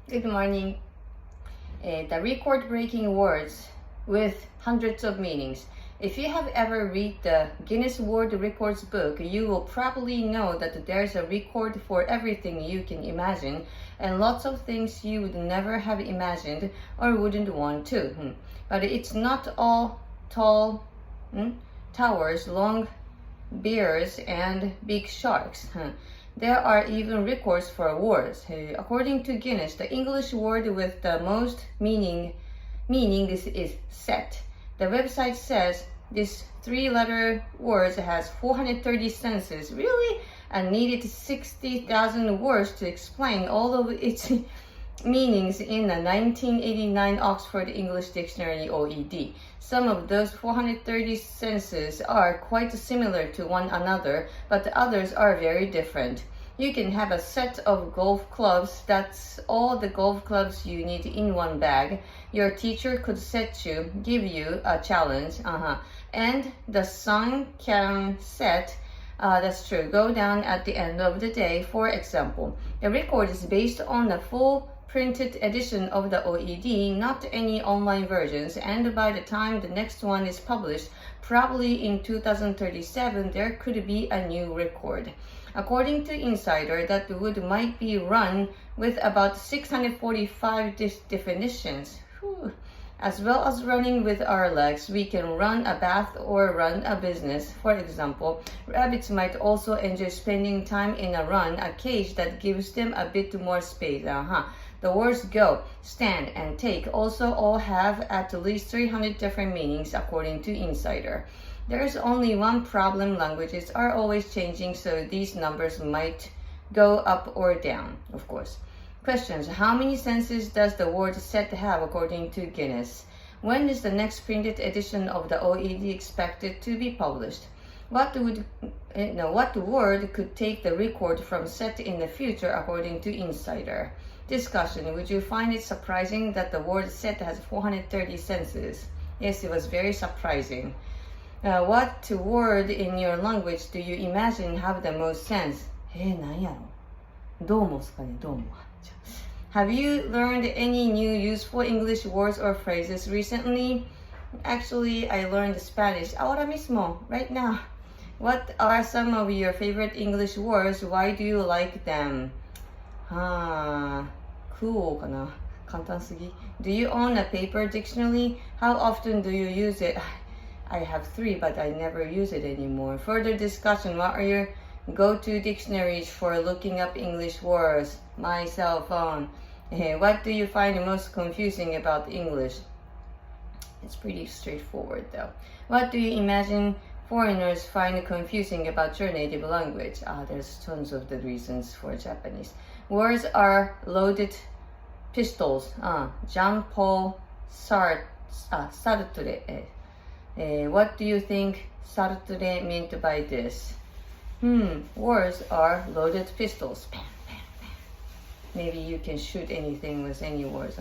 Good morning. The record-breaking words with hundreds of meanings. If you have ever read the Guinness World Records book, you will probably know that there's a record for everything you can imagine and lots of things you would never have imagined or wouldn't want to. But it's not all tall towers, long bears, and big sharks. There are even records for words. According to Guinness, the English word with the most meaning is set. The website says this three-letter word has 430 senses, really, and needed 60,000 words to explain all of its meanings in the 1989 Oxford English Dictionary OED. Some of those 430 senses are quite similar to one another, but the others are very different. You can have a set of golf clubs. That's all the golf clubs you need in one bag. Your teacher could give you a challenge, and the sun can set. That's true. Go down at the end of the day, for example. The record is based on the full printed edition of the OED, not any online versions, and by the time the next one is published, probably in 2037, there could be a new record. According to Insider, that wood might be run with about 645 definitions. As well as running with our legs, we can run a bath or run a business. For example, rabbits might also enjoy spending time in a cage that gives them a bit more space. The words go, stand, and take also all have at least 300 different meanings according to Insider. There is only one problem: languages are always changing, so these numbers might go up or down, of course. Questions: how many senses does the word set have according to Guinness? When is the next printed edition of the OED expected to be published? What word could take the record from set in the future according to Insider? Discussion: would you find it surprising that the word set has 430 senses? Yes, it was very surprising. What word in your language do you imagine have the most sense? なんやろ? どうもですかね? どうも. Have you learned any new useful English words or phrases recently? Actually, I learned Spanish ahora mismo, right now. What are some of your favorite English words? Why do you like them? Cool かな? 簡単すぎ? Do you own a paper dictionary? How often do you use it? I have 3, but I never use it anymore. Further discussion: what are your go-to dictionaries for looking up English words? My cell phone. What do you find most confusing about English? It's pretty straightforward though. What do you imagine foreigners find confusing about your native language? There's tons of the reasons for Japanese. Words are loaded pistols. Jean-Paul Sartre. What do you think Sartre meant by this? Words are loaded pistols. Bam, bam, bam. Maybe you can shoot anything with any words,